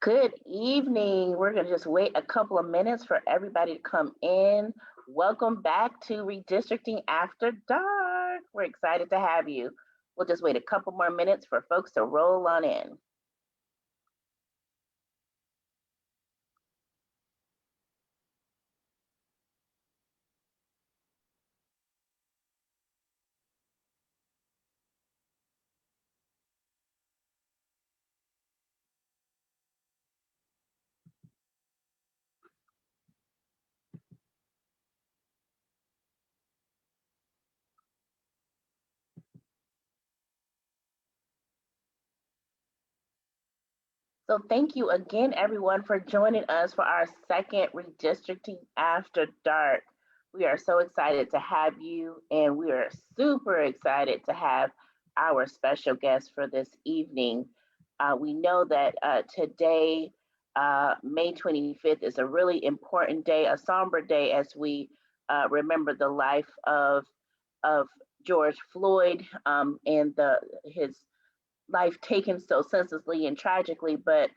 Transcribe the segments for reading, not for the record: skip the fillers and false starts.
Good evening. We're going to just wait a couple of minutes for everybody to come in. Welcome back to Redistricting After Dark. We're excited to have you. We'll just wait a couple more minutes for folks to roll on in. So thank you again, everyone, for joining us for our second Redistricting After Dark. We are so excited to have you, and we are super excited to have our special guest for this evening. We know that today, May 25th, is a really important day, a somber day, as we remember the life of George Floyd and his life taken so senselessly and tragically, but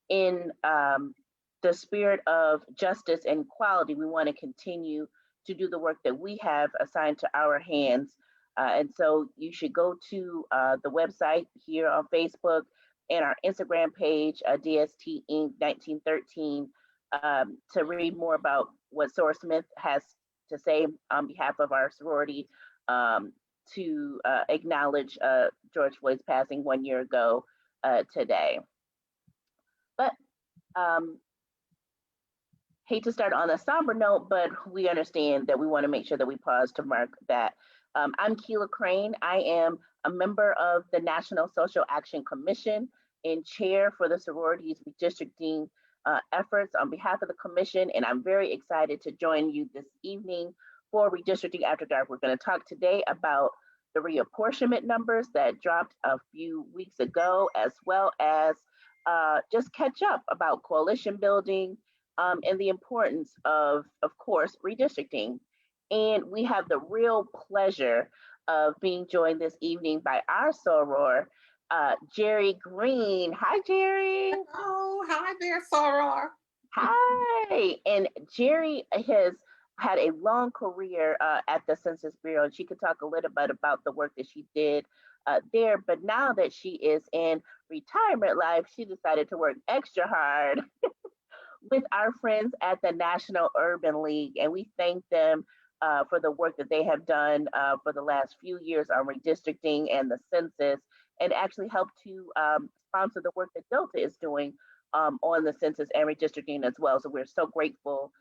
in the spirit of justice and equality, we want to continue to do the work that we have assigned to our hands. And so you should go to the website here on Facebook and our Instagram page, DST Inc. 1913, to read more about what Soar Smith has to say on behalf of our sorority, to acknowledge George Floyd's passing 1 year ago today. But hate to start on a somber note, but we understand that we want to make sure that we pause to mark that. I'm Keela Crane. I am a member of the National Social Action Commission and chair for the sororities redistricting efforts on behalf of the commission, and I'm very excited to join you this evening for Redistricting After Dark. We're going to talk today about the reapportionment numbers that dropped a few weeks ago, as well as just catch up about coalition building and the importance of course, redistricting. And we have the real pleasure of being joined this evening by our soror, Jerry Green. Hi, Jerry. Oh, hi there, soror. Hi. And Jerry has had a long career at the Census Bureau, and she could talk a little bit about the work that she did there. But now that she is in retirement life, she decided to work extra hard with our friends at the National Urban League, and we thank them for the work that they have done for the last few years on redistricting and the census, and actually help to sponsor the work that Delta is doing on the census and redistricting as well. So we're so grateful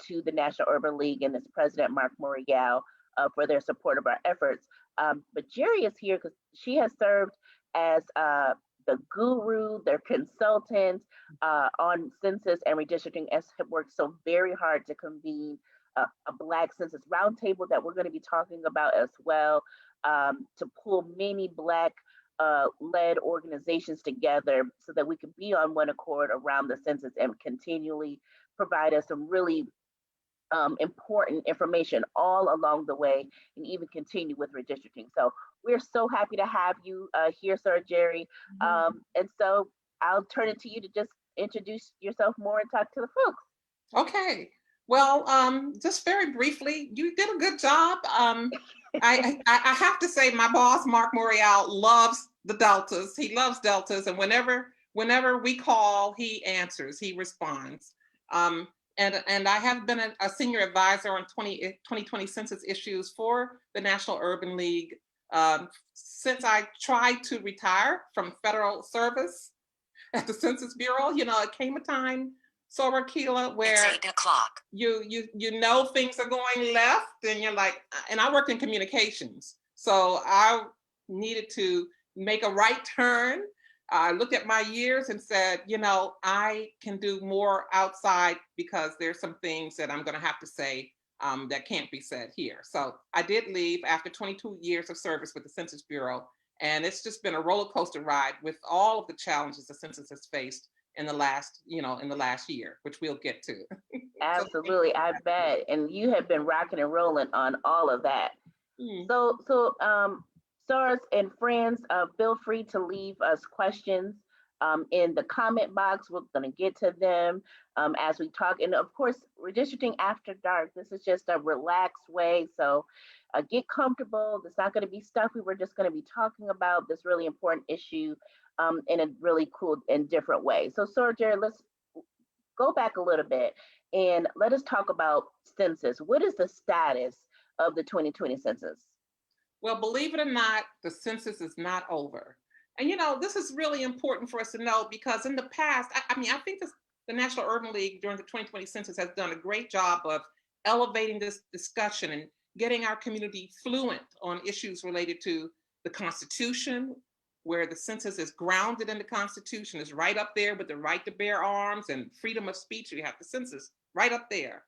to the National Urban League and its president, Mark Morial, for their support of our efforts. But Jerry is here because she has served as the guru, their consultant on census and redistricting, has worked so very hard to convene a Black Census Roundtable that we're going to be talking about as well, to pull many Black led organizations together so that we can be on one accord around the census and continually provide us some really important information all along the way, and even continue with redistricting. So we're so happy to have you here, Sir Jerry. And so I'll turn it to you to just introduce yourself more and talk to the folks. Okay. Well, just very briefly, you did a good job. I have to say, my boss, Mark Morial, loves the Deltas. He loves Deltas, and whenever we call, he answers, he responds. And I have been a senior advisor on 2020 census issues for the National Urban League since I tried to retire from federal service at the Census Bureau. You know, it came a time, Soror Keela, where it's 8 o'clock. You know things are going left, and you're like, and I worked in communications, so I needed to make a right turn. I looked at my years and said, you know, I can do more outside because there's some things that I'm going to have to say that can't be said here. So I did leave after 22 years of service with the Census Bureau, and it's just been a roller coaster ride with all of the challenges the census has faced in the last year, which we'll get to. Absolutely, so, I bet. And you have been rocking and rolling on all of that. So SARS and friends, feel free to leave us questions in the comment box. We're going to get to them as we talk. And of course, redistricting after dark. This is just a relaxed way. So get comfortable. It's not going to be stuffy. We're just going to be talking about this really important issue in a really cool and different way. So, Jared, let's go back a little bit and let us talk about census. What is the status of the 2020 census? Well, believe it or not, the census is not over. And this is really important for us to know, because in the past, I think the National Urban League during the 2020 census has done a great job of elevating this discussion and getting our community fluent on issues related to the Constitution, where the census is grounded in the Constitution, is right up there with the right to bear arms and freedom of speech. You have the census right up there.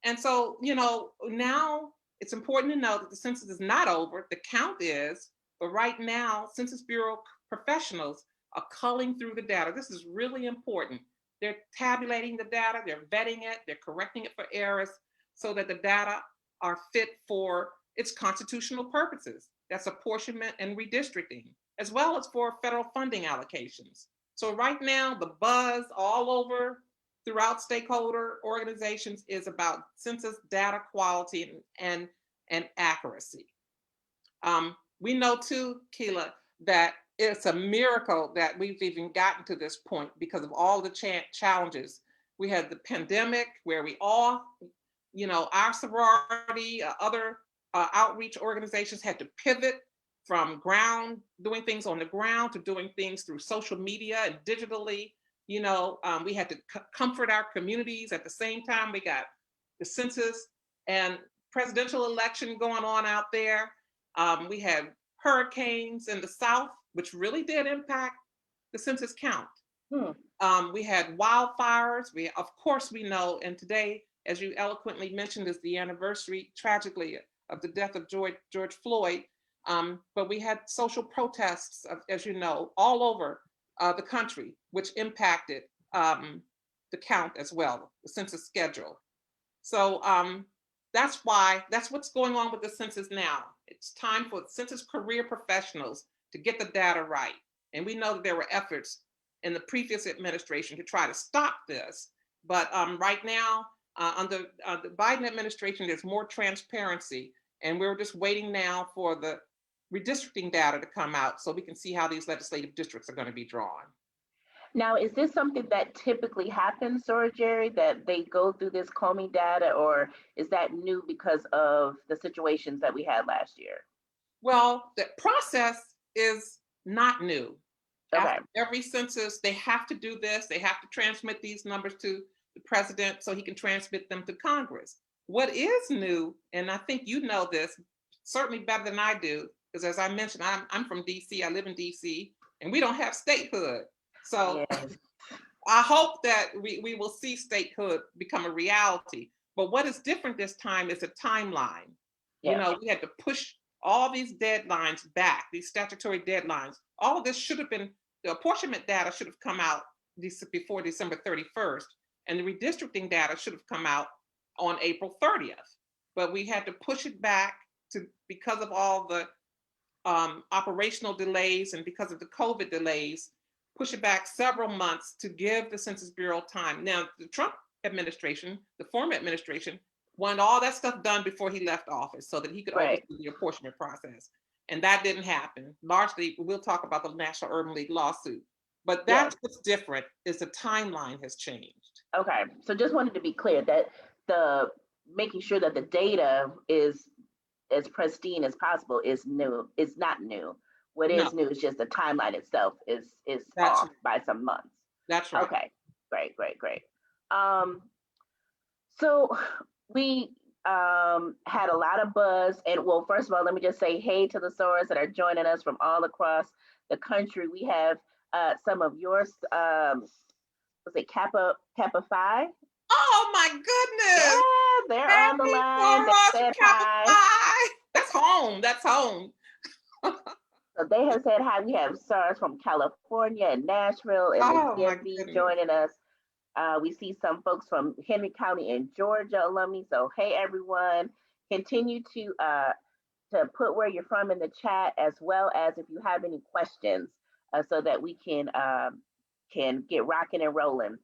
And so, now it's important to know that the census is not over. The count is, but right now, Census Bureau professionals are culling through the data. This is really important. They're tabulating the data, they're vetting it, they're correcting it for errors so that the data are fit for its constitutional purposes. That's apportionment and redistricting, as well as for federal funding allocations. So right now, the buzz all over throughout stakeholder organizations is about census data quality and accuracy. We know too, Keila, that it's a miracle that we've even gotten to this point because of all the challenges. We had the pandemic where we all, our sorority, other outreach organizations had to pivot from doing things on the ground to doing things through social media and digitally. We had to comfort our communities. At the same time, we got the census and presidential election going on out there. We had hurricanes in the South, which really did impact the census count. We had wildfires. Of course, we know, and today, as you eloquently mentioned, is the anniversary, tragically, of the death of George Floyd. But we had social protests, as you know, all over the country, which impacted the count as well, the census schedule. So that's what's going on with the census now. It's time for census career professionals to get the data right. And we know that there were efforts in the previous administration to try to stop this. But right now, under the Biden administration, there's more transparency. And we're just waiting now for the redistricting data to come out so we can see how these legislative districts are going to be drawn. Now, is this something that typically happens, Jerry, that they go through this combing data, or is that new because of the situations that we had last year? Well, the process is not new. Okay. After every census, they have to do this. They have to transmit these numbers to the president so he can transmit them to Congress. What is new, and I think you know this certainly better than I do, because as I mentioned, I'm from DC, I live in DC, and we don't have statehood. So yes. I hope that we will see statehood become a reality. But what is different this time is a timeline. Yeah. We had to push all these deadlines back, these statutory deadlines. All of this should have been, the apportionment data should have come out before December 31st, and the redistricting data should have come out on April 30th. But we had to push it back because of all the operational delays and because of the COVID delays, push it back several months to give the Census Bureau time. Now, the Trump administration, the former administration, wanted all that stuff done before he left office so that he could oversee the apportionment process. And that didn't happen. Largely, we'll talk about the National Urban League lawsuit. But that's what's different, is the timeline has changed. Okay, so just wanted to be clear that the making sure that the data is as pristine as possible is new. It's not new. What is new is just the timeline itself is off by some months. That's right. Okay, great. So we had a lot of buzz, and well, first of all, let me just say hey to the Soras that are joining us from all across the country. We have some of yours. Was it Kappa Phi? Oh my goodness! Yeah, they're on the line. They said hi. That's home. That's home. So they have said hi. We have Soras from California and Nashville and the DMV joining us. We see some folks from Henry County and Georgia alumni. So hey everyone, continue to put where you're from in the chat, as well as if you have any questions, so that we can can get rocking and rolling.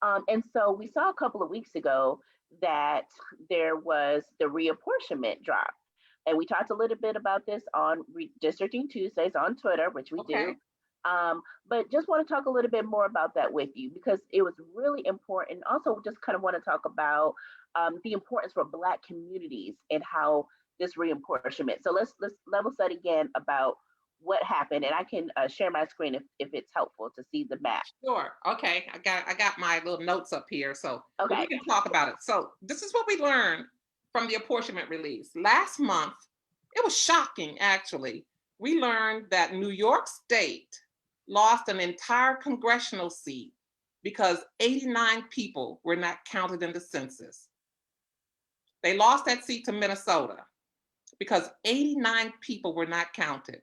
And so we saw a couple of weeks ago that there was the reapportionment drop. And we talked a little bit about this on Redistricting Tuesdays on Twitter, which we do. But just want to talk a little bit more about that with you because it was really important. Also, just kind of want to talk about the importance for Black communities and how this reapportionment. So let's level set again about what happened, and I can share my screen if it's helpful to see the map. Sure. Okay. I got my little notes up here, so Okay. we can talk about it. So this is what we learned from the apportionment release last month. It was shocking, actually. We learned that New York State lost an entire congressional seat because 89 people were not counted in the census. They lost that seat to Minnesota because 89 people were not counted.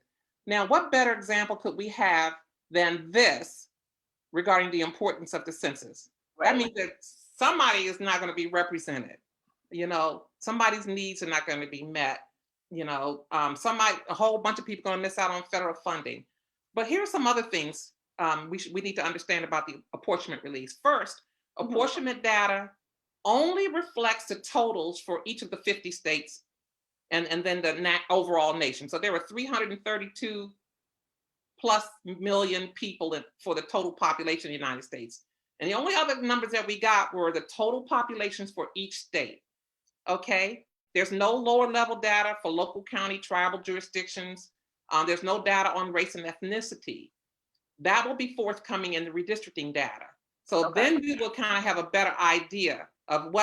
Now, what better example could we have than this regarding the importance of the census? Right. That means that somebody is not going to be represented. You know, somebody's needs are not going to be met. You know, a whole bunch of people are going to miss out on federal funding. But here are some other things we need to understand about the apportionment release. First, apportionment data only reflects the totals for each of the 50 states and then the overall nation. So there were 332 plus million people for the total population of the United States. And the only other numbers that we got were the total populations for each state. Okay, there's no lower level data for local, county, tribal jurisdictions. There's no data on race and ethnicity. That will be forthcoming in the redistricting data. So then we will kind of have a better idea of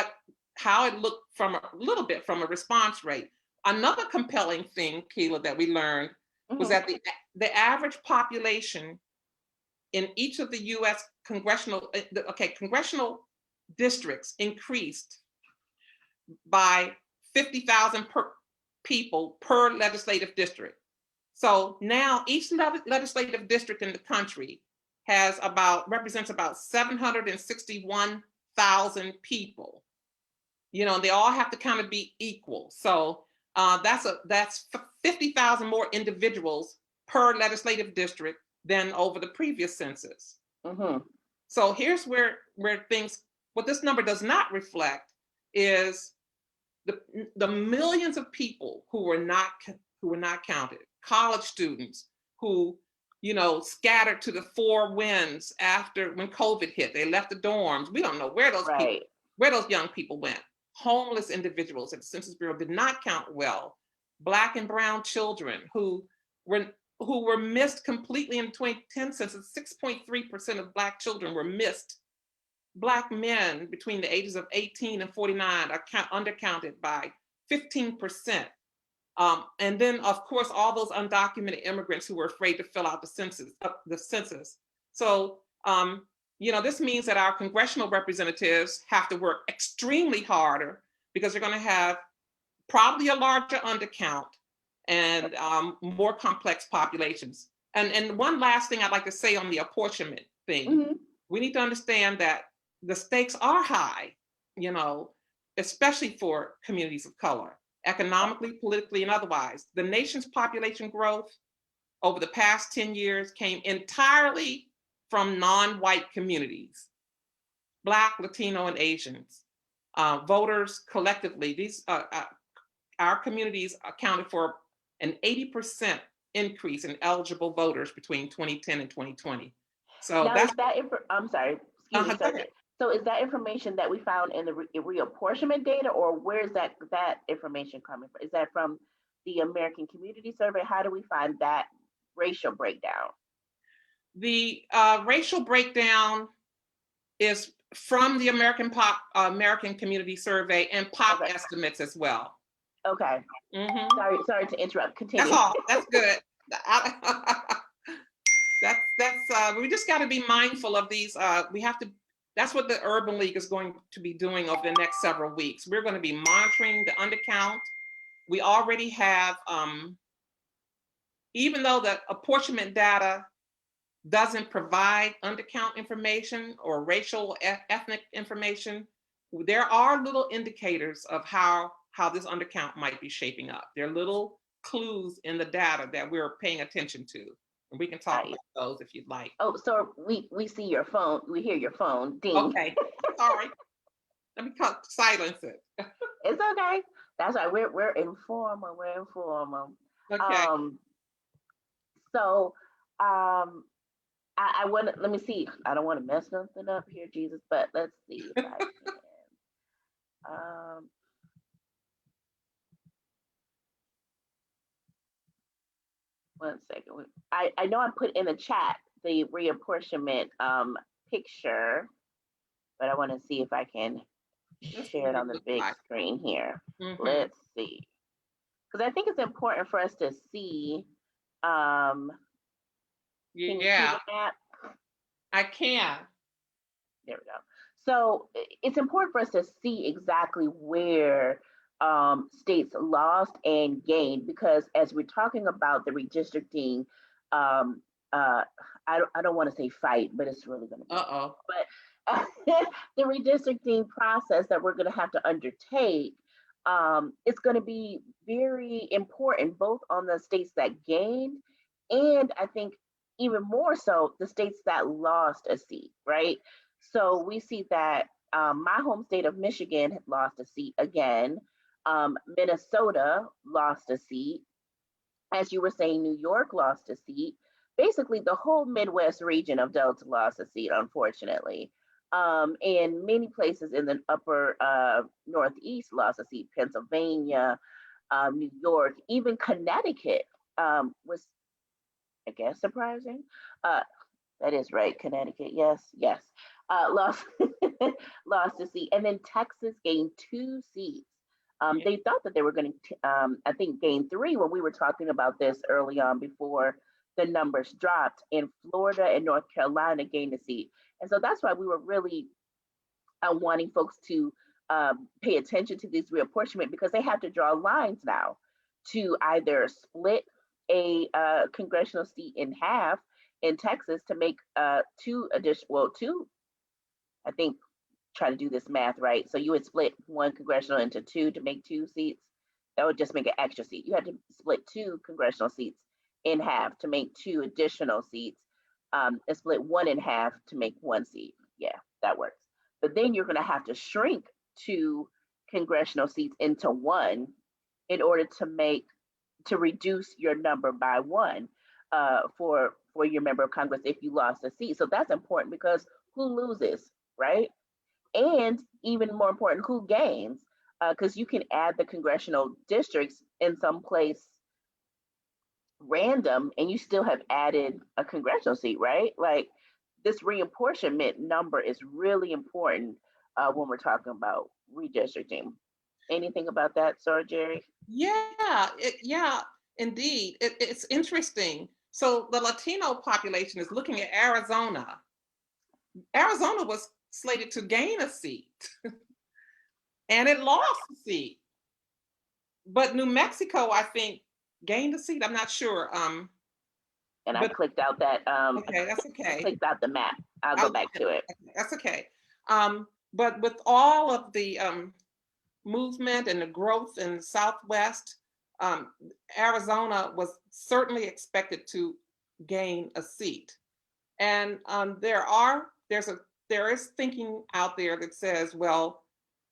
how it looked from a little bit from a response rate. Another compelling thing, Keila, that we learned was that the average population in each of the U.S. congressional districts increased by 50,000 people per legislative district. So now each legislative district in the country represents about 761,000 people. You know, they all have to kind of be equal. So that's 50,000 more individuals per legislative district than over the previous census. So here's where what this number does not reflect is the millions of people who were not counted. College students who, you know, scattered to the four winds when COVID hit. They left the dorms. We don't know where those young people went. Homeless individuals at the Census Bureau did not count well. Black and brown children who were missed completely in 2010 census. 6.3% of Black children were missed. Black men between the ages of 18 and 49 are undercounted by 15%. And then, of course, all those undocumented immigrants who were afraid to fill out the census. So, you know, this means that our congressional representatives have to work extremely harder because they're going to have probably a larger undercount and more complex populations. And one last thing I'd like to say on the apportionment thing, we need to understand that the stakes are high, you know, especially for communities of color, economically, politically, and otherwise. The nation's population growth over the past 10 years came entirely from non-white communities, Black, Latino, and Asians. Voters collectively, our communities accounted for an 80% increase in eligible voters between 2010 and 2020. So now, that's I'm sorry, excuse me. So is that information that we found in the reapportionment data, or where is that information coming from? Is that from the American Community Survey? How do we find that racial breakdown? The racial breakdown is from the American Community Survey and POP estimates as well. Okay. Sorry to interrupt. Continue. That's all. That's good. We just got to be mindful of these. That's what the Urban League is going to be doing over the next several weeks. We're going to be monitoring the undercount. We already have, even though the apportionment data doesn't provide undercount information or racial ethnic information, there are little indicators of how this undercount might be shaping up. There are little clues in the data that we're paying attention to. And we can talk about those if you'd like. Oh, so we see your phone. We hear your phone ding. Okay, sorry. Let me silence it. It's okay. That's right. We're informal. We're informal. Okay. So I want to let me see. I don't want to mess nothing up here, Jesus. But let's see if I can. One second. I know I put in the chat the reapportionment picture, but I want to see if I can share it on the big screen here. Mm-hmm. Let's see. Because I think it's important for us to see. Can you see the map? I can. There we go. So it's important for us to see exactly where states lost and gained, because as we're talking about the redistricting, I don't want to say fight, but it's really going to be. But the redistricting process that we're going to have to undertake, it's going to be very important, both on the states that gained, and I think even more so the states that lost a seat, right? So we see that my home state of Michigan lost a seat again. Minnesota lost a seat. As you were saying, New York lost a seat. Basically, the whole Midwest region of Delta lost a seat, unfortunately. And many places in the upper Northeast lost a seat. Pennsylvania, New York, even Connecticut was, I guess, surprising. That is right, Connecticut. Yes. Lost lost a seat, and then Texas gained 2 seats. They thought that they were going to, I think, gain 3 when we were talking about this early on before the numbers dropped. And Florida and North Carolina gained a seat, and so that's why we were really wanting folks to pay attention to these reapportionment, because they have to draw lines now to either split a congressional seat in half in Texas to make 2 additional, 2, I think, try to do this math right. So you would split 1 congressional into 2 to make 2 seats. That would just make an extra seat. You had to split 2 congressional seats in half to make 2 additional seats, and split 1 in half to make 1 seat. Yeah, that works. But then you're going to have to shrink 2 congressional seats into 1 in order to reduce your number by 1 for your member of Congress if you lost a seat. So that's important, because who loses, right? And even more important, who gains? Because you can add the congressional districts in some place random, and you still have added a congressional seat, right? Like, this reapportionment number is really important when we're talking about redistricting. Anything about that, Sir Jerry? Yeah, indeed. It's interesting. So the Latino population is looking at Arizona. Arizona was slated to gain a seat and it lost a seat. But New Mexico, I think, gained a seat. I'm not sure. I clicked out that. Okay, that's okay. I clicked out the map. I'll go back to it. That's okay. But with all of the movement and the growth in the Southwest, Arizona was certainly expected to gain a seat. And there is thinking out there that says, well,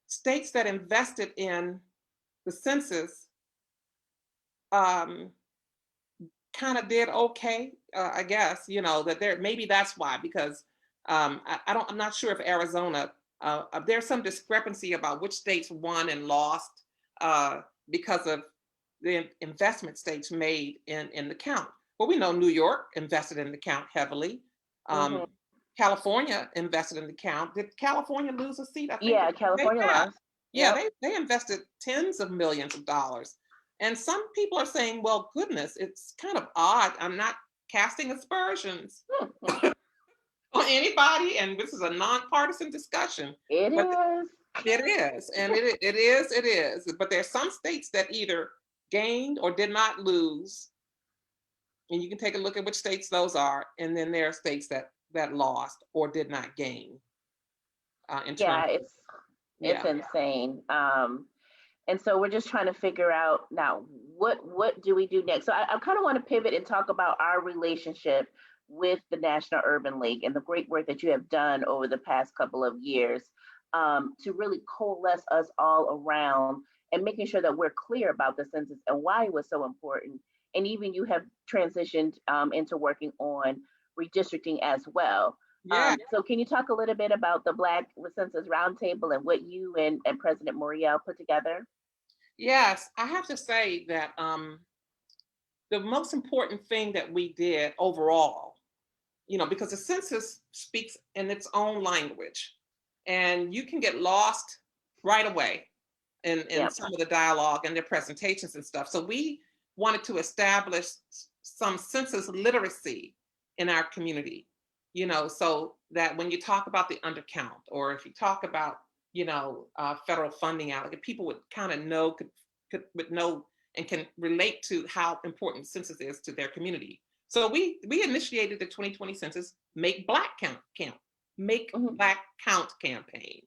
states that invested in the census kind of did okay, I guess, that maybe that's why, because I'm not sure if Arizona, there's some discrepancy about which states won and lost because of the investment states made in the count. Well, we know New York invested in the count heavily. California invested in the count. Did California lose a seat? I think California lost. Yeah, they invested tens of millions of dollars. And some people are saying, well, goodness, it's kind of odd. I'm not casting aspersions on anybody, and this is a nonpartisan discussion. It is, and it is. But there's some states that either gained or did not lose. And you can take a look at which states those are. And then there are states that lost or did not gain. It's insane. And so we're just trying to figure out now what do we do next. So I kind of want to pivot and talk about our relationship with the National Urban League and the great work that you have done over the past couple of years, to really coalesce us all around and making sure that we're clear about the census and why it was so important. And even you have transitioned into working on redistricting as well. Yeah. So can you talk a little bit about the Black Census Roundtable and what you and President Morial put together? Yes, I have to say that the most important thing that we did overall, because the census speaks in its own language, and you can get lost right away in Yeah. some of the dialogue and their presentations and stuff. So we wanted to establish some census literacy in our community, so that when you talk about the undercount, or if you talk about, federal funding out, people would kind of know, would know and can relate to how important census is to their community. So we initiated the 2020 census Make Black Make Mhm. Black Count campaign.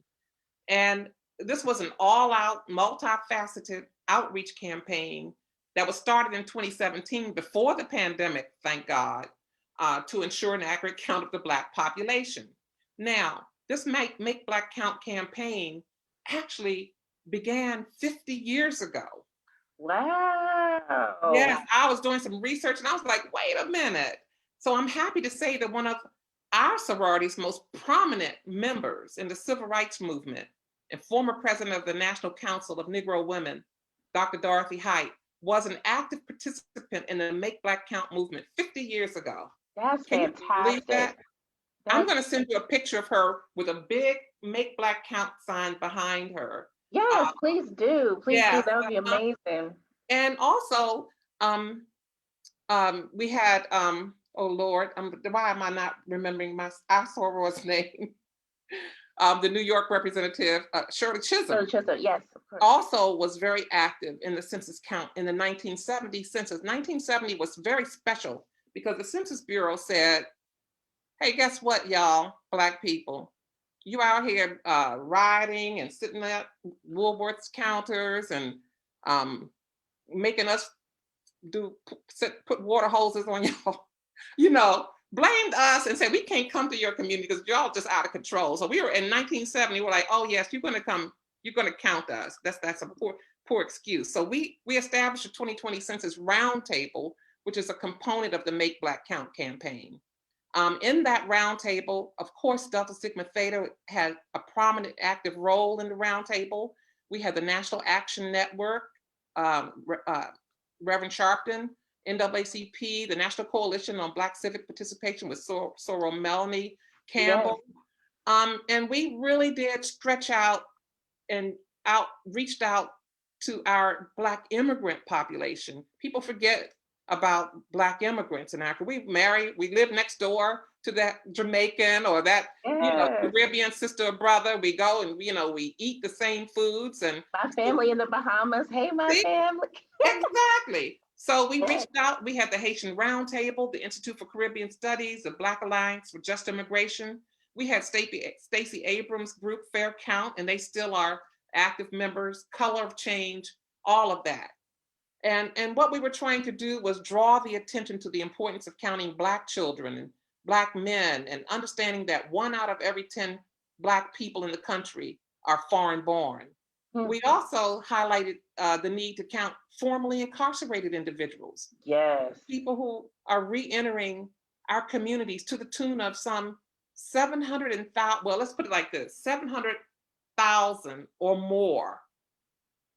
And this was an all-out, multifaceted outreach campaign that was started in 2017 before the pandemic, thank God, to ensure an accurate count of the Black population. Now, this Make Black Count campaign actually began 50 years ago. Wow. Yes, I was doing some research and I was like, wait a minute. So I'm happy to say that one of our sorority's most prominent members in the civil rights movement and former president of the National Council of Negro Women, Dr. Dorothy Height, was an active participant in the Make Black Count movement 50 years ago. That's Can you believe that? fantastic. I'm That's going to send you a picture of her with a big Make Black Count sign behind her. yes, please do. Please do. Yeah, That would be amazing. and also, um, we had, oh Lord, why am I not remembering our soror's name? The New York representative, Shirley So Chisholm, just yes, of course. also was very active in the census count in the 1970 census. 1970 was very special because the Census Bureau said, hey, guess what, y'all, Black people? You out here riding and sitting at Woolworth's counters and making us put water hoses on y'all, blamed us and said we can't come to your community because y'all just out of control. So we were in 1970. We're like, oh yes, you're going to come. You're going to count us. That's a poor excuse. So we established a 2020 Census Roundtable, which is a component of the Make Black Count campaign. In that roundtable, of course, Delta Sigma Theta had a prominent active role in the roundtable. We had the National Action Network, Reverend Sharpton, NAACP, the National Coalition on Black Civic Participation with Soror Melanie Campbell. Yes. And we really did stretch out and reached out to our Black immigrant population. People forget about Black immigrants in Africa. We live next door to that Jamaican or that, Yes. Caribbean sister or brother. We go and, we eat the same foods. And My family in the Bahamas. Hey, my see, family. exactly. So we Yes. reached out. We had the Haitian Roundtable, the Institute for Caribbean Studies, the Black Alliance for Just Immigration. We had Stacey Abrams' group Fair Count, and they still are active members, Color of Change, all of that. And what we were trying to do was draw the attention to the importance of counting Black children and Black men, and understanding that 1 out of every 10 Black people in the country are foreign born. We also highlighted the need to count formerly incarcerated individuals, Yes. people who are re-entering our communities to the tune of some 700,000, well, let's put it like this, 700,000 or more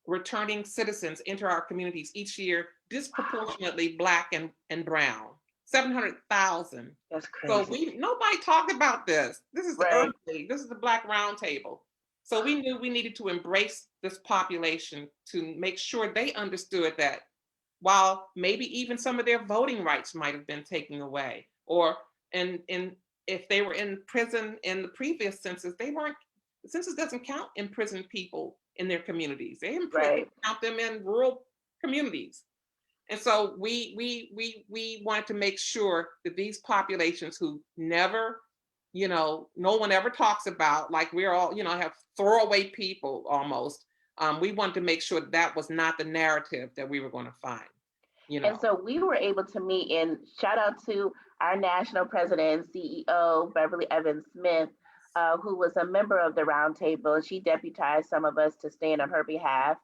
returning citizens enter our communities each year, disproportionately Black and brown. 700,000. That's So crazy. nobody talked about this. This is the Right. Urban League. This is the Black Roundtable. So we knew we needed to embrace this population to make sure they understood that while maybe even some of their voting rights might have been taken away, or and if they were in prison in the previous census, they weren't. The census doesn't count imprisoned people in their communities. They Right. count them in rural communities. And so we wanted to make sure that these populations who never, no one ever talks about, like we're all, have throwaway people almost, we wanted to make sure that was not the narrative that we were going to find, you And know. so we were able to meet, and shout out to our national president and CEO, Beverly Evans Smith, who was a member of the roundtable. And she deputized some of us to stand on her behalf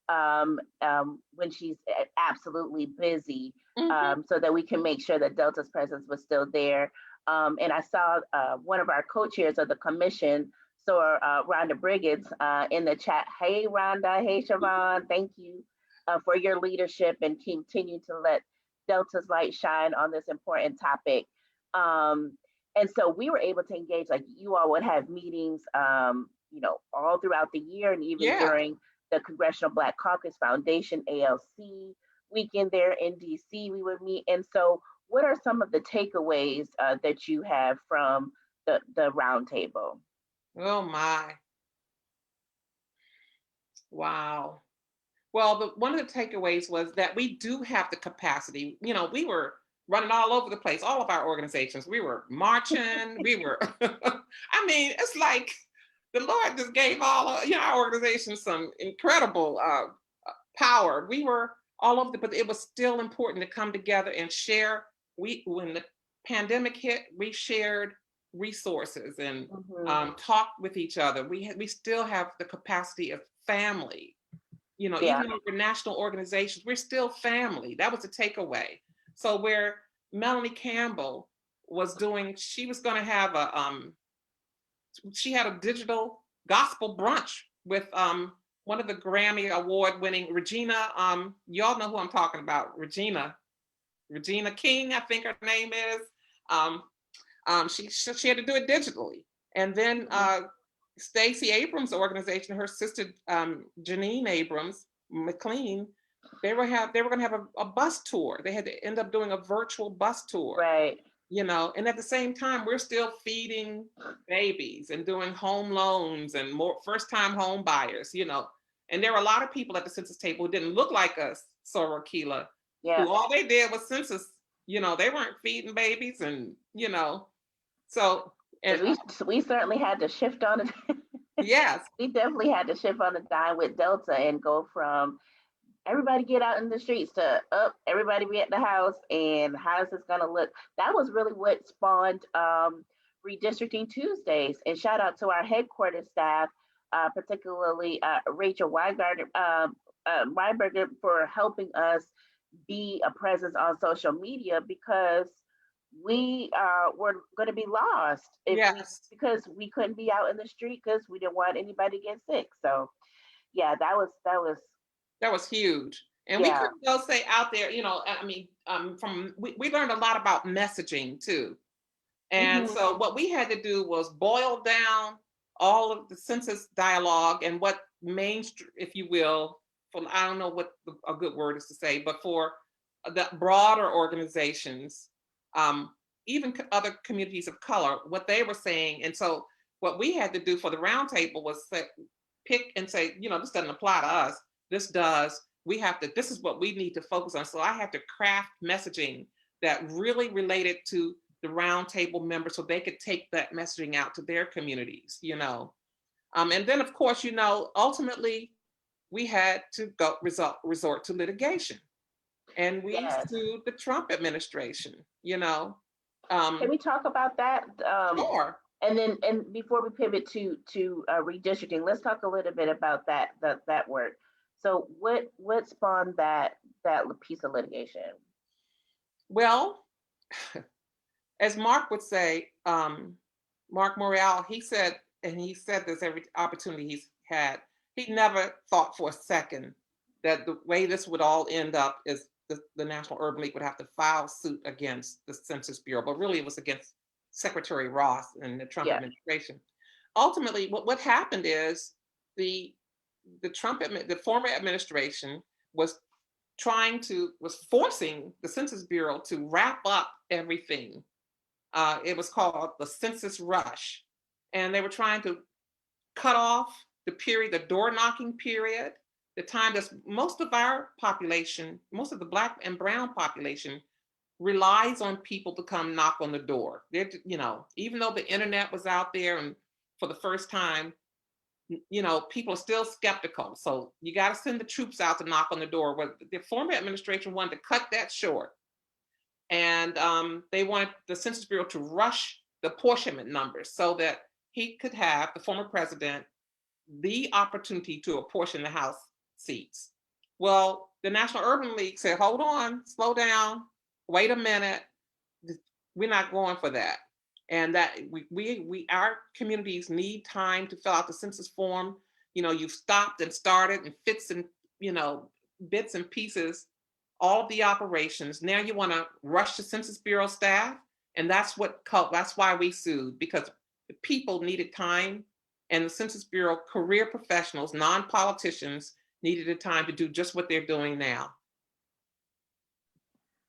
when she's absolutely busy, Mhm. so that we can make sure that Delta's presence was still there. And I saw one of our co-chairs of the commission, so Rhonda Briggs, in the chat. Hey, Rhonda. Hey, Siobhan. Thank you for your leadership and continue to let Delta's light shine on this important topic. Um, and so we were able to engage, like you all would have meetings, all throughout the year, and even Yeah. during the Congressional Black Caucus Foundation, ALC weekend there in DC, we would meet. And so what are some of the takeaways that you have from the roundtable? Oh my. Wow. Well, one of the takeaways was that we do have the capacity. You know, we were running all over the place, all of our organizations. We were marching. We were, I mean, it's like the Lord just gave all of, our organizations some incredible power. We were all over but it was still important to come together and share. When the pandemic hit, we shared resources and Mhm. talked with each other. We still have the capacity of family. Yeah. Even though we're national organizations, we're still family. That was a takeaway. So where Melanie Campbell was doing, she was going to have she had a digital gospel brunch with one of the Grammy award winning Regina. Y'all know who I'm talking about, Regina King, I think her name is. Um, she had to do it digitally, and then Stacey Abrams' organization, her sister Janine Abrams McLean, they were going to have a bus tour. They had to end up doing a virtual bus tour, Right. and at the same time, we're still feeding babies and doing home loans and more first-time home buyers, And there were a lot of people at the census table who didn't look like us, Soror Keela, Yeah. who all they did was census. They weren't feeding babies, and so and We certainly had to shift on it. yes, We definitely had to shift on the dime with Delta and go from everybody get out in the streets to up, everybody be at the house, and how's this gonna look? That was really what spawned Redistricting Tuesdays. And shout out to our headquarters staff, particularly Rachel Weinberger, for helping us be a presence on social media, because we were going to be lost if we yes, because we couldn't be out in the street because we didn't want anybody to get sick. So yeah, that was that was huge. And we yeah. couldn't go say out there, I mean, from we learned a lot about messaging too. And Hmm. so what we had to do was boil down all of the census dialogue and what mainstream, if you will, for I don't know what a good word is to say, but for the broader organizations, um, even other communities of color, what they were saying. And so what we had to do for the roundtable was pick and say, this doesn't apply to us. This does. This is what we need to focus on. So I had to craft messaging that really related to the roundtable members so they could take that messaging out to their communities. And then, of course, ultimately, we had to resort to litigation. And we Yes. sued the Trump administration. Can we talk about that? Sure. And before we pivot to redistricting, let's talk a little bit about that work. So what spawned that piece of litigation? Well, as Mark would say, Mark Morial, he said, and he said this every opportunity he's had, he never thought for a second that the way this would all end up is the National Urban League would have to file suit against the Census Bureau, but really it was against Secretary Ross and the Trump Yeah. administration. Ultimately, what happened is the the former administration was forcing the Census Bureau to wrap up everything. It was called the Census Rush. And they were trying to cut off the period, the door knocking period, the time that most of our population, most of the Black and Brown population relies on people to come knock on the door. Even though the internet was out there and for the first time, people are still skeptical. So you got to send the troops out to knock on the door. Well, the former administration wanted to cut that short. And they wanted the Census Bureau to rush the apportionment numbers so that he could have, the former president, the opportunity to apportion the House seats. Well, the National Urban League said, hold on, slow down, wait a minute. We're not going for that. And that our communities need time to fill out the census form. You've stopped and started and fits and, bits and pieces, all of the operations. Now you want to rush the Census Bureau staff. And that's why we sued, because the people needed time, and the Census Bureau career professionals, non-politicians, needed the time to do just what they're doing now.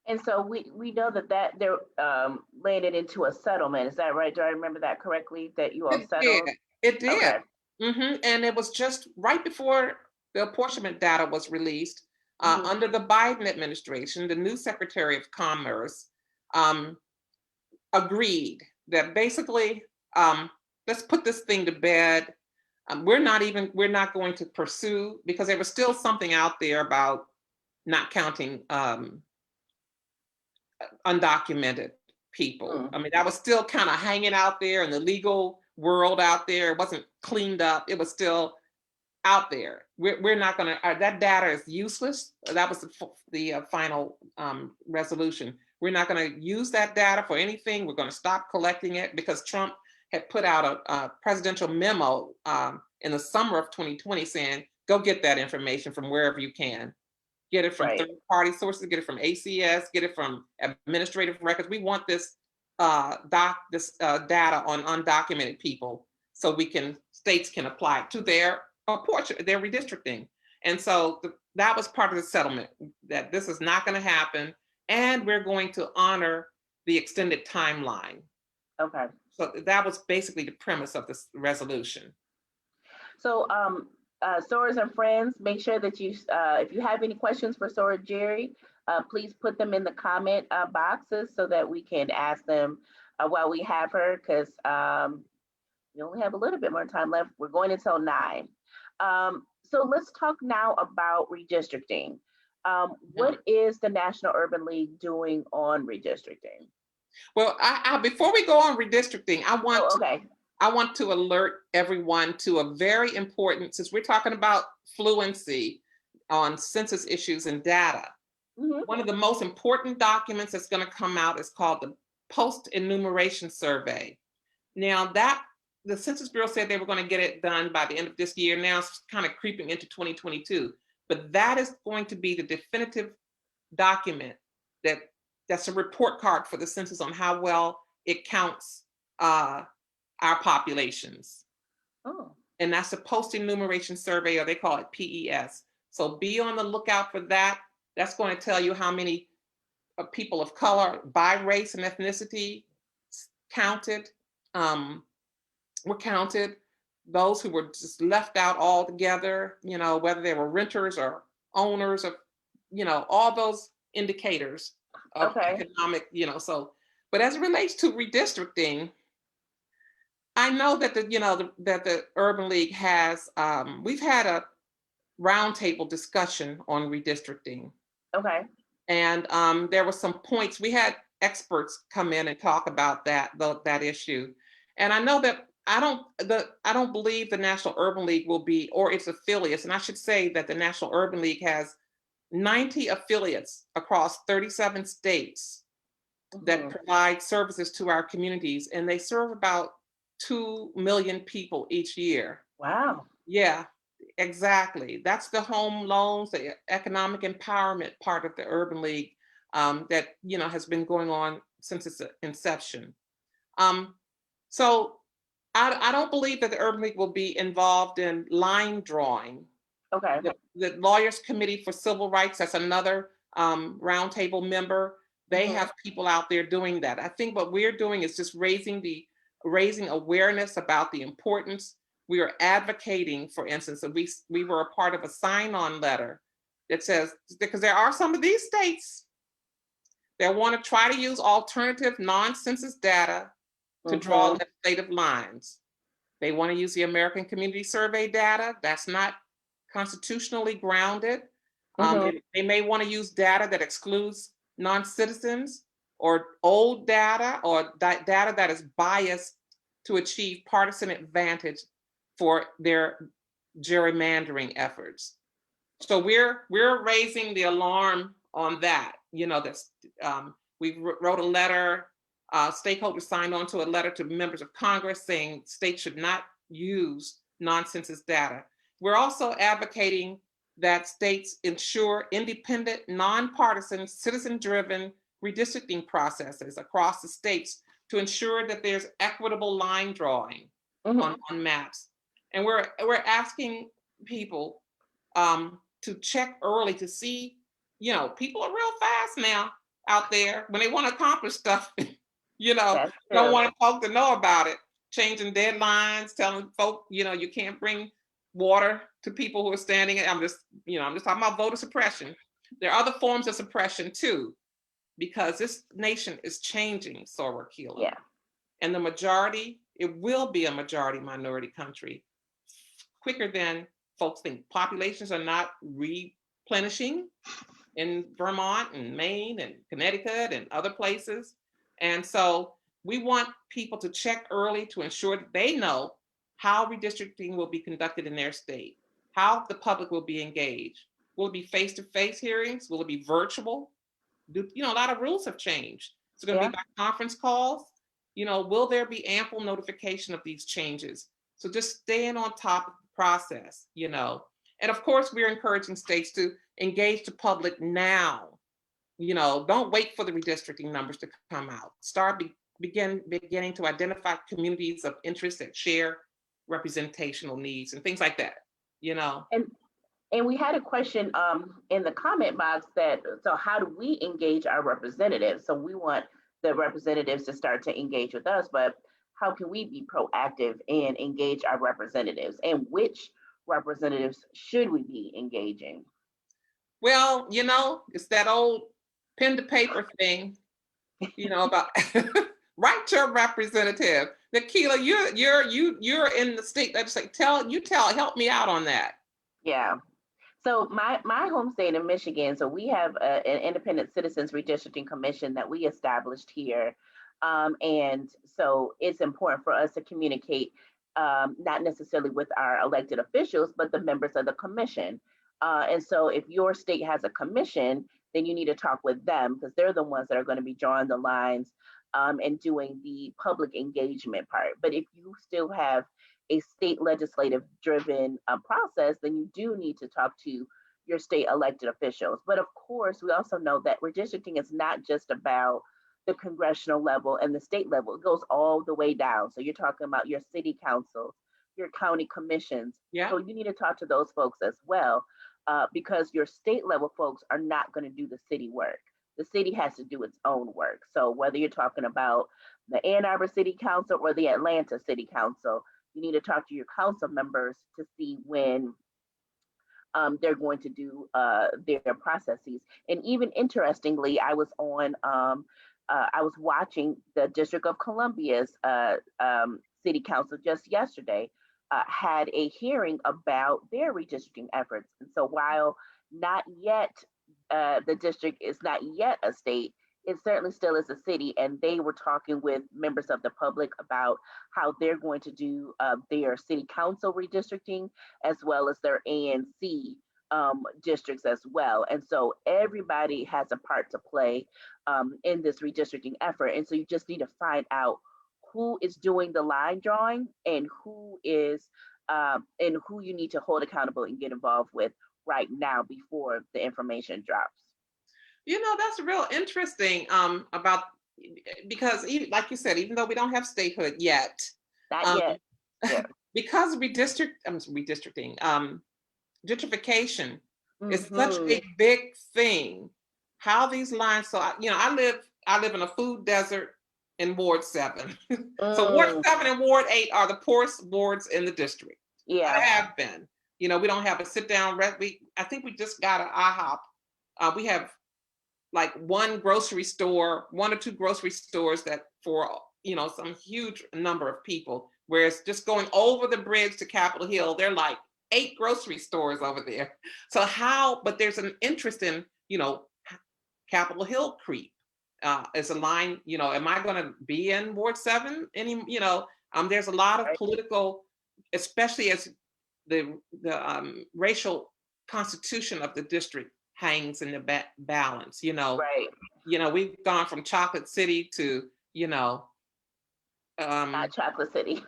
And so we know that they're landed into a settlement. Is that right? Do I remember that correctly? That you all settled? It did. Okay. And it was just right before the apportionment data was released, under the Biden administration. The new Secretary of Commerce agreed that basically, let's put this thing to bed. We're not going to pursue, because there was still something out there about not counting undocumented people. I mean, that was still kind of hanging out there in the legal world out there. It wasn't cleaned up. It was still out there. We're not going to, that data is useless. That was the final resolution. We're not going to use that data for anything. We're going to stop collecting it, because Trump had put out a presidential memo in the summer of 2020 saying, go get that information from wherever you can. Get it from third-party sources, get it from ACS, get it from administrative records. We want this data on undocumented people, so states can apply it to their redistricting. And so that was part of the settlement, that this is not going to happen, and we're going to honor the extended timeline. Okay. So that was basically the premise of this resolution. So Soras and friends, make sure that if you have any questions for Sora Jerry, please put them in the comment boxes so that we can ask them while we have her, because we only have a little bit more time left. We're going until 9. So let's talk now about redistricting. What is the National Urban League doing on redistricting? Well, before we go on redistricting, I want to alert everyone to a very important, since we're talking about fluency on census issues and data. One of the most important documents that's going to come out is called the Post-Enumeration Survey. Now, the Census Bureau said they were going to get it done by the end of this year. Now it's kind of creeping into 2022. But that is going to be the definitive document that's a report card for the census on how well it counts our populations. And that's the Post-Enumeration Survey, or they call it PES. So be on the lookout for that. That's going to tell you how many people of color by race and ethnicity were counted, those who were just left out altogether, whether they were renters or owners, of, all those indicators of economic, but as it relates to redistricting, I know that the Urban League has, we've had a roundtable discussion on redistricting. Okay. And there were some points, we had experts come in and talk about that issue. And I know that I don't believe the National Urban League will be, or its affiliates, and I should say that the National Urban League has 90 affiliates across 37 states that provide services to our communities, and they serve about 2 million people each year. Wow. Yeah, exactly. That's the home loans, the economic empowerment part of the Urban League that has been going on since its inception. So I don't believe that the Urban League will be involved in line drawing. Okay. The Lawyers Committee for Civil Rights, that's another roundtable member. They have people out there doing that. I think what we're doing is just raising awareness about the importance. We are advocating, for instance, that we were a part of a sign-on letter that says, because there are some of these states that want to try to use alternative non-census data to draw legislative lines. They want to use the American Community Survey data. That's not constitutionally grounded. They may want to use data that excludes non-citizens, or old data, or data that is biased to achieve partisan advantage for their gerrymandering efforts. So we're raising the alarm on that. We wrote a letter. Stakeholders signed on to a letter to members of Congress saying states should not use non-census data. We're also advocating that states ensure independent, nonpartisan, citizen-driven redistricting processes across the states to ensure that there's equitable line drawing on maps. And we're asking people to check early to see, people are real fast now out there when they want to accomplish stuff, don't want folk to know about it, changing deadlines, telling folk, you can't bring water to people who are standing. I'm just talking about voter suppression. There are other forms of suppression too, because this nation is changing, Soror Keelan. Yeah. And the majority, it will be a majority minority country quicker than folks think. Populations are not replenishing in Vermont and Maine and Connecticut and other places. And so we want people to check early to ensure that they know how redistricting will be conducted in their state, how the public will be engaged. Will it be face-to-face hearings? Will it be virtual? A lot of rules have changed. It's going to be by conference calls. Will there be ample notification of these changes? So just staying on top of the process, And of course, we're encouraging states to engage the public now. Don't wait for the redistricting numbers to come out. Start beginning to identify communities of interest that share representational needs and things like that. And we had a question in the comment box so how do we engage our representatives? So we want the representatives to start to engage with us, but how can we be proactive and engage our representatives? And which representatives should we be engaging? Well, it's that old pen to paper thing, about write your representative. Nikila, you're in the state legislature. Help me out on that. Yeah. So my home state of Michigan, so we have an independent citizens redistricting commission that we established here. And so it's important for us to communicate, not necessarily with our elected officials, but the members of the commission. And so if your state has a commission, then you need to talk with them because they're the ones that are going to be drawing the lines and doing the public engagement part. But if you still have a state legislative driven process, then you do need to talk to your state elected officials. But of course, we also know that redistricting is not just about the congressional level and the state level. It goes all the way down. So you're talking about your city councils, your county commissions. Yeah. So you need to talk to those folks as well, because your state level folks are not going to do the city work. The city has to do its own work. So whether you're talking about the Ann Arbor City Council or the Atlanta City Council, you need to talk to your council members to see when they're going to do their processes. And even interestingly, I was watching the District of Columbia's City Council just yesterday had a hearing about their redistricting efforts. And so while not yet, the district is not yet a state, it certainly still is a city, and they were talking with members of the public about how they're going to do their city council redistricting as well as their ANC districts as well. And so everybody has a part to play in this redistricting effort. And so you just need to find out who is doing the line drawing and who is and who you need to hold accountable and get involved with right now before the information drops. That's real interesting about, because like you said, even though we don't have statehood yet, not yet, yeah. Because redistricting, gentrification is such a big thing. How these lines, so I live in a food desert in Ward 7. So Ward 7 and Ward 8 are the poorest wards in the district. Yeah, have been. We don't have a sit down. I think we just got an IHOP. We have like one or two grocery stores that for some huge number of people. whereas just going over the bridge to Capitol Hill, they're like 8 grocery stores over there. So but there's an interest in, Capitol Hill creep. Is a line, am I going to be in Ward 7? There's a lot of political, especially as the racial constitution of the district hangs in the balance, Right. We've gone from Chocolate City to, Not Chocolate City.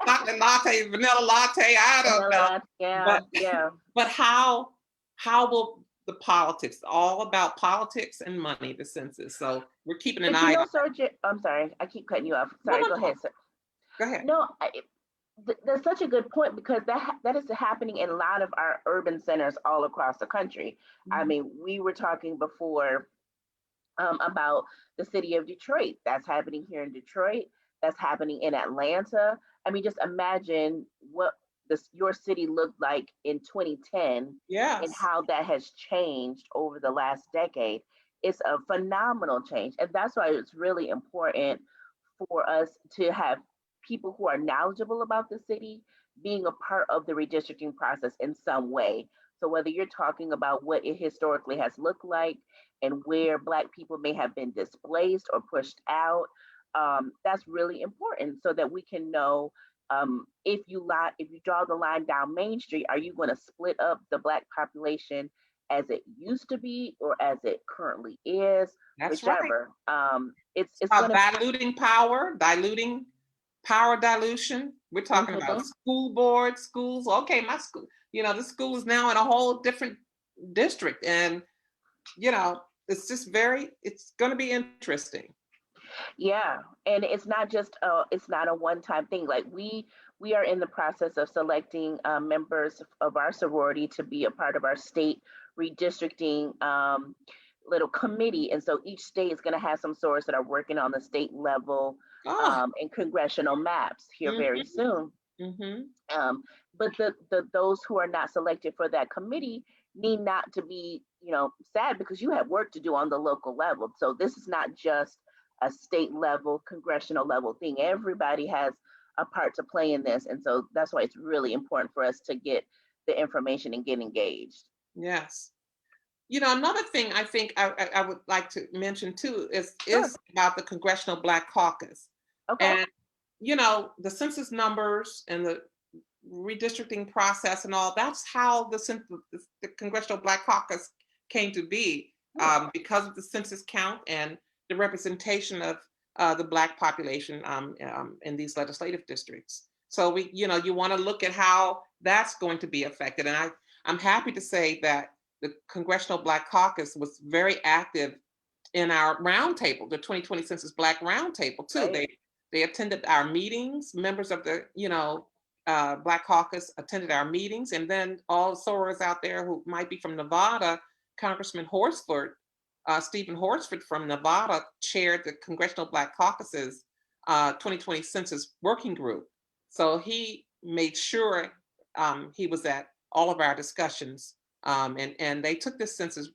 chocolate latte, vanilla latte, I don't know. Yeah, yeah. But how will the politics, all about politics and money, the census. So we're keeping an eye on Sergeant, I'm sorry, I keep cutting you off. Sorry, No, go ahead, sir. Go ahead. No, that's such a good point, because that is happening in a lot of our urban centers all across the country. Mm-hmm. I mean, we were talking before about the city of Detroit. That's happening here in Detroit. That's happening in Atlanta. I mean, just imagine what your city looked like in 2010, Yes. and how that has changed over the last decade. It's a phenomenal change. And that's why it's really important for us to have people who are knowledgeable about the city being a part of the redistricting process in some way. So whether you're talking about what it historically has looked like and where Black people may have been displaced or pushed out, that's really important, so that we can know, if you draw the line down Main Street, are you going to split up the Black population as it used to be or as it currently is? That's whichever. right. It's about diluting power dilution. We're talking about school board, schools. Okay, my school, this school is now in a whole different district, and it's just it's going to be interesting. Yeah, and it's not a one-time thing. Like we are in the process of selecting members of our sorority to be a part of our state redistricting little committee, and so each state is going to have some sorors that are working on the state level and congressional maps here very soon. Mm-hmm. But those who are not selected for that committee need not to be sad, because you have work to do on the local level. So this is not just a state level, congressional level thing. Everybody has a part to play in this, and so that's why it's really important for us to get the information and get engaged. Yes. Another thing I think I would like to mention too is about the Congressional Black Caucus. Okay. And, the census numbers and the redistricting process and all, that's how the Congressional Black Caucus came to be, because of the census count and the representation of the Black population in these legislative districts. So you want to look at how that's going to be affected. And I'm happy to say that the Congressional Black Caucus was very active in our roundtable, the 2020 Census Black Roundtable too. Right. They attended our meetings. Members of the Black Caucus attended our meetings, and then all the sorors out there who might be from Nevada, Congressman Horsford, Stephen Horsford from Nevada, chaired the Congressional Black Caucus's 2020 Census Working Group. So he made sure he was at all of our discussions. And they took this census,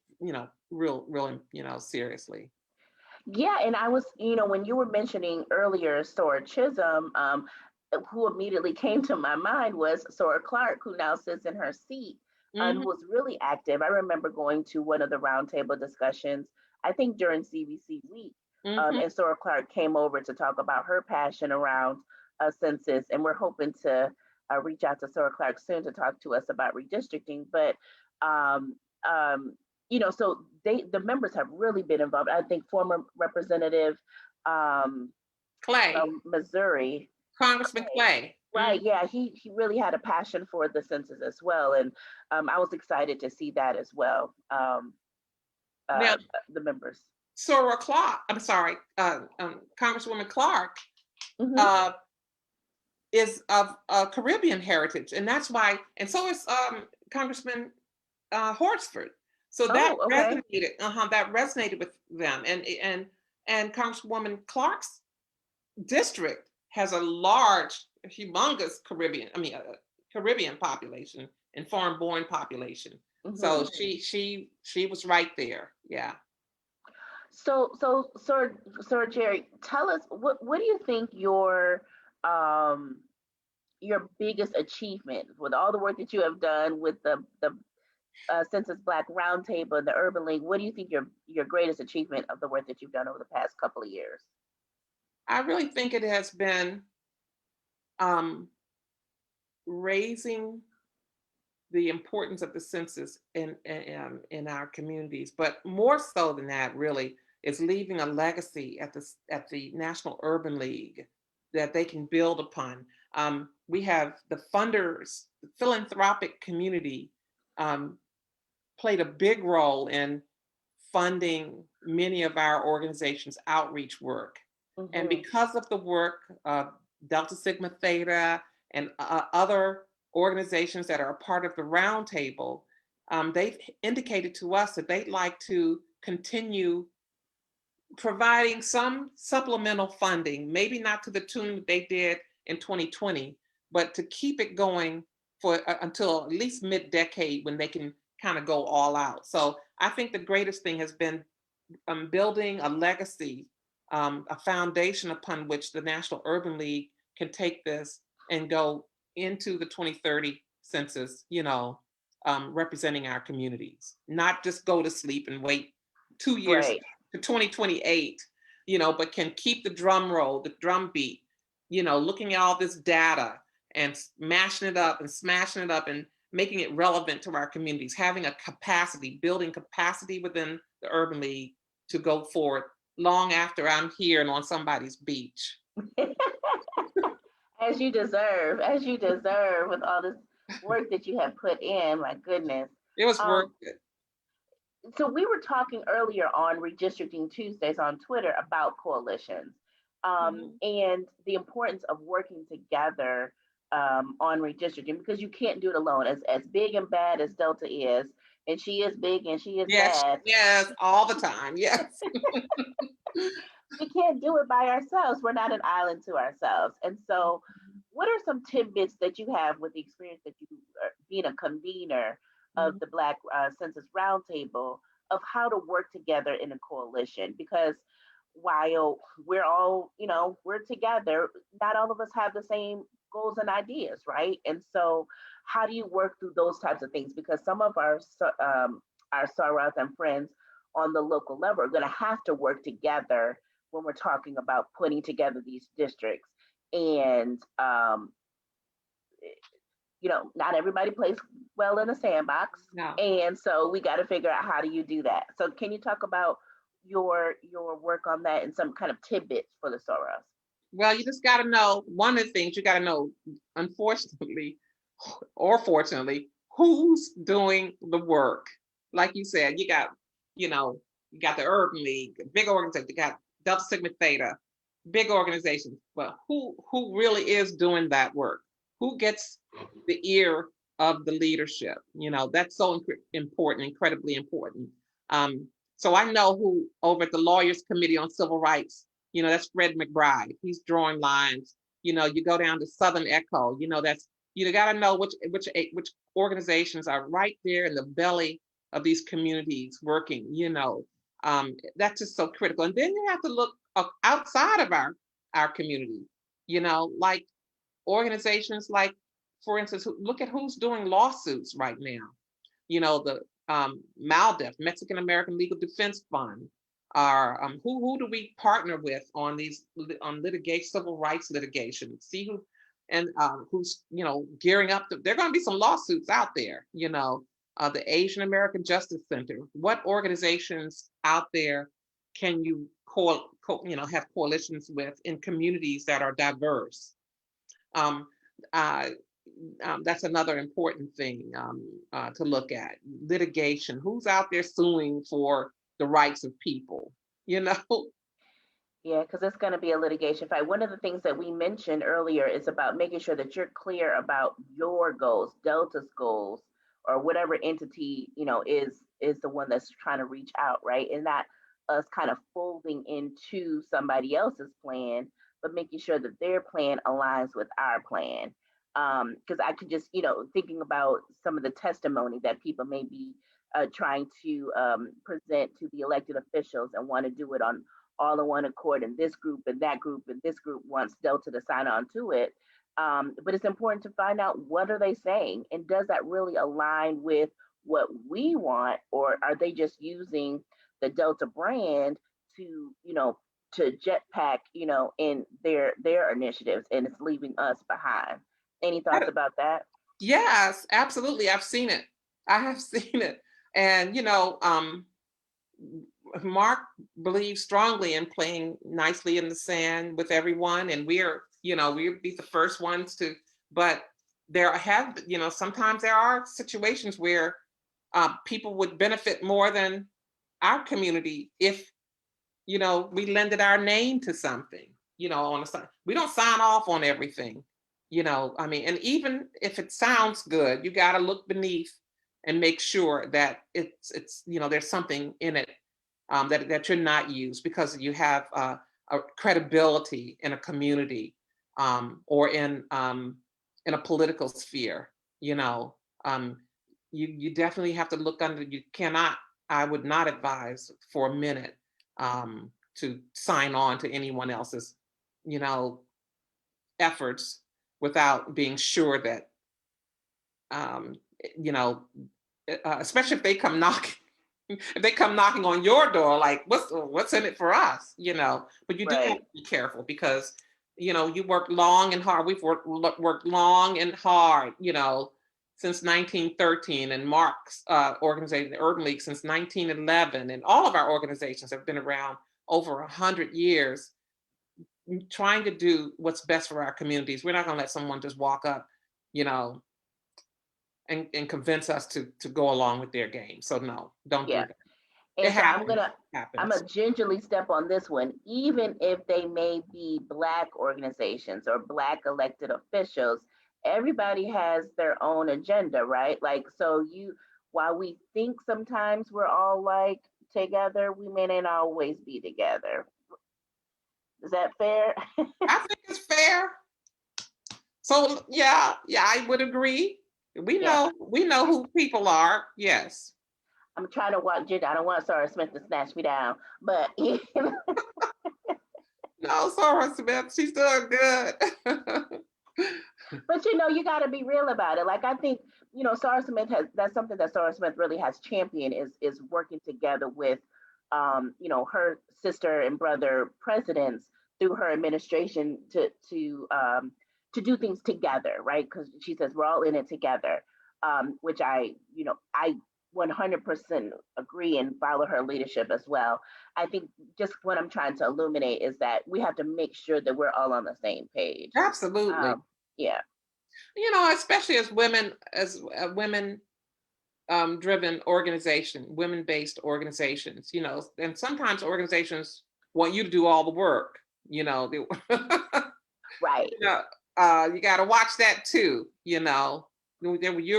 real, seriously. Yeah, and I was, when you were mentioning earlier Sora Chisholm, who immediately came to my mind was Sora Clark, who now sits in her seat and was really active. I remember going to one of the roundtable discussions, I think during CBC week, and Sora Clark came over to talk about her passion around census, and we're hoping to reach out to Sora Clark soon to talk to us about redistricting. But so the members have really been involved. I think former Representative Clay from Missouri, Congressman Clay. Right, yeah, he really had a passion for the census as well, and I was excited to see that as well. Now, the members. Sora Clark, I'm sorry, Congresswoman Clark is of Caribbean heritage, and that's why, and so is Congressman Horsford. So that resonated. That resonated with them, and Congresswoman Clark's district has a large, humongous Caribbean population and foreign-born population. So she was right there. Yeah. So Jerry, tell us what do you think um your biggest achievement with all the work that you have done with the Census Black Roundtable and the Urban League? What do you think your greatest achievement of the work that you've done over the past couple of years? I really think it has been um, raising the importance of the census in our communities, but more so than that, really, is leaving a legacy at the National Urban League that they can build upon. We have the funders, the philanthropic community um, played a big role in funding many of our organizations' outreach work. And Hmm. because of the work of Delta Sigma Theta and other organizations that are a part of the roundtable, they've indicated to us that they'd like to continue providing some supplemental funding, maybe not to the tune that they did in 2020, but to keep it going for until at least mid-decade when they can kind of go all out. So I think the greatest thing has been building a legacy, a foundation upon which the National Urban League can take this and go into the 2030 census, representing our communities, not just go to sleep and wait 2 years Right. to 2028, but can keep the drum roll, the drum beat, looking at all this data and mashing it up and smashing it up and making it relevant to our communities, having a capacity, building capacity within the Urban League to go forward long after I'm here and on somebody's beach. As you deserve with all this work that you have put in. My goodness. It was worth Um, it. so we were talking earlier on Redistricting Tuesdays on Twitter about coalitions, Mhm. and the importance of working together on redistricting, because you can't do it alone. As big and bad as Delta is, and she is big and she is Yes, bad, yes, all the time. Yes. we can't do it by ourselves. We're not an island to ourselves. And so, what are some tidbits that you have with the experience that you being a convener of Mhm. the Black Census Roundtable of how to work together in a coalition? Because while we're all, we're together, not all of us have the same goals and ideas, right? And so, how do you work through those types of things? Because some of our sorors and friends on the local level are going to have to work together when we're talking about putting together these districts. And not everybody plays well in a sandbox, No. and so we got to figure out how do you do that. So can you talk about your work on that and some kind of tidbits for the Soros? Well, you just got to know one of the things you got to know, unfortunately or fortunately, who's doing the work. Like you said, you know, you got the Urban League, big organization, you got Delta Sigma Theta, big organizations. But who really is doing that work? Who gets the ear of the leadership? That's so important, incredibly important. Um, so I know who over at the Lawyers Committee on Civil Rights, that's Fred McBride. He's drawing lines. You go down to Southern Echo, that's you got to know which organizations are right there in the belly of these communities working. That's just so critical. And then you have to look outside of our community. Like organizations like, for instance, look at who's doing lawsuits right now. The MALDEF, Mexican American Legal Defense Fund, are who do we partner with on these on litigation, civil rights litigation? See who and who's gearing up. There are going to be some lawsuits out there. The Asian American Justice Center. What organizations out there can you have coalitions with in communities that are diverse? Um, uh, that's another important thing to look at. Litigation. Who's out there suing for the rights of people? You know. Yeah, because it's going to be a litigation fight. One of the things that we mentioned earlier is about making sure that you're clear about your goals, Delta's goals, or whatever entity is the one that's trying to reach out, right? And not us kind of folding into somebody else's plan, but making sure that their plan aligns with our plan. Because I could just, thinking about some of the testimony that people may be trying to present to the elected officials and want to do it on all in one accord, and this group and that group and this group wants Delta to sign on to it. But it's important to find out, what are they saying, and does that really align with what we want, or are they just using the Delta brand to, to jetpack, in their initiatives, and it's leaving us behind. Any thoughts about that? Yes, absolutely. I've seen it. I have seen it. And, Mark believes strongly in playing nicely in the sand with everyone. And we'll be the first ones to, but sometimes there are situations where people would benefit more than our community if, we lended our name to something, on a sign. We don't sign off on everything, and even if it sounds good, you got to look beneath and make sure that it's there's something in it that you're not used, because you have a credibility in a community, or in a political sphere. You definitely have to look under. You cannot. I would not advise for a minute to sign on to anyone else's, efforts without being sure that, especially if they come knocking. If they come knocking on your door, like, what's in it for us, But you do have to be careful, because, you work long and hard. We've worked long and hard, since 1913, and Mark's organization, the Urban League, since 1911, and all of our organizations have been around over 100 years, trying to do what's best for our communities. We're not going to let someone just walk up, and convince us to go along with their game. So no, don't do that. And so I'm gonna gingerly step on this one. Even if they may be Black organizations or Black elected officials, everybody has their own agenda, right? Like, so while we think sometimes we're all like together, we may not always be together. Is that fair? I think it's fair. So yeah, I would agree. We know who people are. Yes. I'm trying to watch it. I don't want Sarah Smith to snatch me down, but no, Sarah Smith, she's doing good. But you got to be real about it. Like, I think Sarah Smith that's something that Sarah Smith really has championed, is working together with her sister and brother presidents through her administration to do things together, right? Because she says we're all in it together, which I 100% agree and follow her leadership as well. I think just what I'm trying to illuminate is that we have to make sure that we're all on the same page. Absolutely. Yeah. Especially as women, driven organization, women-based organizations, and sometimes organizations want you to do all the work, Right. You got to watch that too, you're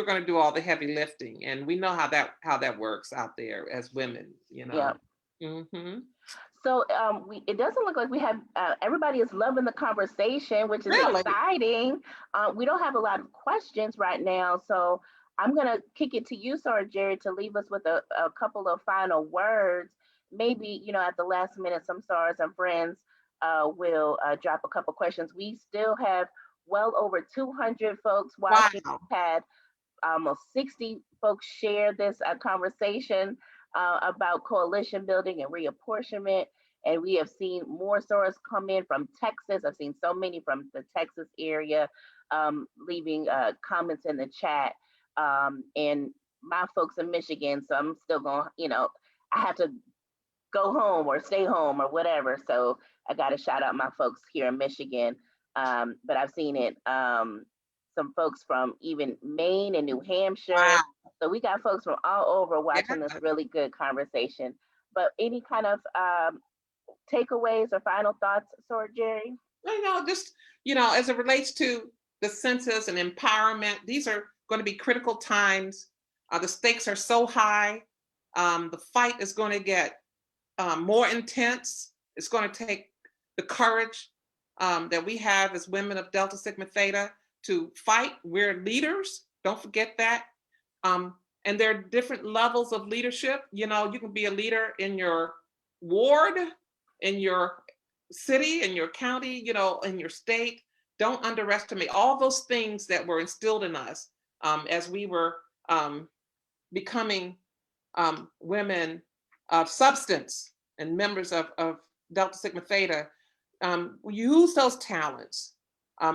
going to do all the heavy lifting, and we know how that works out there as women, Yeah. Mm-hmm. So it doesn't look like we have everybody is loving the conversation, which is really exciting. We don't have a lot of questions right now, so I'm gonna kick it to you, Sarah Jerry, to leave us with a couple of final words. Maybe at the last minute, some stars and friends will drop a couple questions. We still have well over 200 folks watching. Wow. We've had almost 60 folks share this conversation about coalition building and reapportionment. And we have seen more stories come in from Texas. I've seen so many from the Texas area leaving comments in the chat. And my folks in Michigan, so I'm still going, I have to go home or stay home or whatever. So I got to shout out my folks here in Michigan. But I've seen it, some folks from even Maine and New Hampshire. Wow. So we got folks from all over watching this really good conversation. But any kind of takeaways or final thoughts, Sarah Jerry? Just, as it relates to the census and empowerment, these are going to be critical times. The stakes are so high. The fight is going to get more intense. It's going to take the courage that we have as women of Delta Sigma Theta to fight. We're leaders. Don't forget that. And there are different levels of leadership. You know, you can be a leader in your ward, in your city, in your county, you know, in your state. Don't underestimate all those things that were instilled in us as we were becoming women of substance and members of Delta Sigma Theta. Use those talents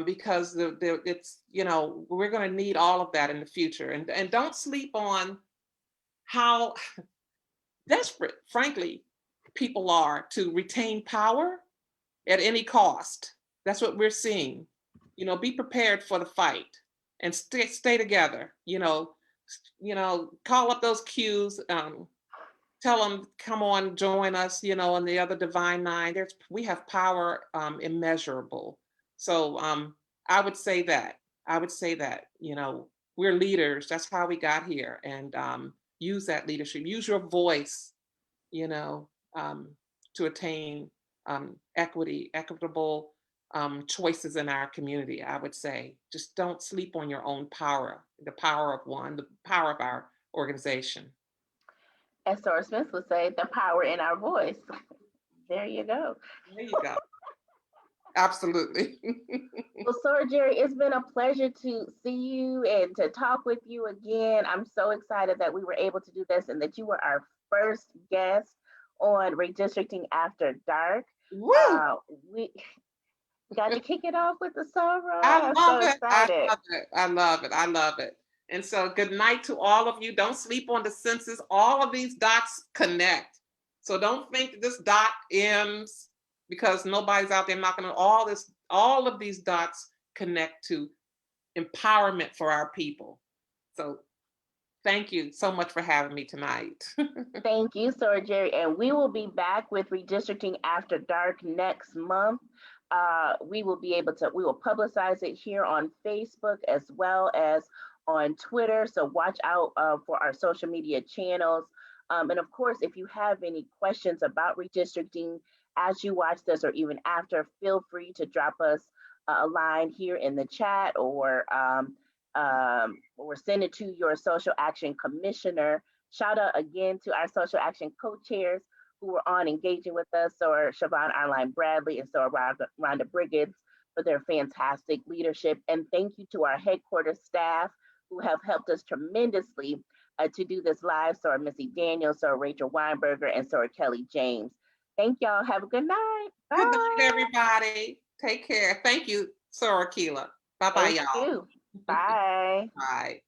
because it's, you know, we're going to need all of that in the future. And don't sleep on how desperate, frankly, people are to retain power at any cost. That's what we're seeing. You know, be prepared for the fight and stay together. You know, call up those cues. Tell them, come on, join us. You know, and the other Divine Nine. We have power immeasurable. So I would say that. You know, we're leaders. That's how we got here, and use that leadership. Use your voice. You know, to attain equitable choices in our community. I would say, just don't sleep on your own power. The power of one. The power of our organization. As Sora Smith would say, the power in our voice. There you go. There you go. Absolutely. Well, Sora Jerry, it's been a pleasure to see you and to talk with you again. I'm so excited that we were able to do this and that you were our first guest on Redistricting After Dark. Woo! We got to kick it off with the Sora. I I'm love so it. I excited. love it. I love it. I love it. And so good night to all of you. Don't sleep on the census. All of these dots connect. So don't think this dot ends because nobody's out there knocking on all of these dots connect to empowerment for our people. So thank you so much for having me tonight. Thank you, Sora Jerry. And we will be back with Redistricting After Dark next month. We will publicize it here on Facebook as well as on Twitter. So watch out for our social media channels. And of course, if you have any questions about redistricting as you watch this or even after, feel free to drop us a line here in the chat or send it to your social action commissioner. Shout out again to our social action co-chairs who were on engaging with us, or Siobhan Arline Bradley and so Rhonda Briggs for their fantastic leadership. And thank you to our headquarters staff who have helped us tremendously to do this live. So Missy Daniels, so Rachel Weinberger, and so Kelly James. Thank y'all. Have a good night. Bye. Good night, everybody. Take care. Thank you, Sora Keela. Bye-bye, y'all. Bye. Bye.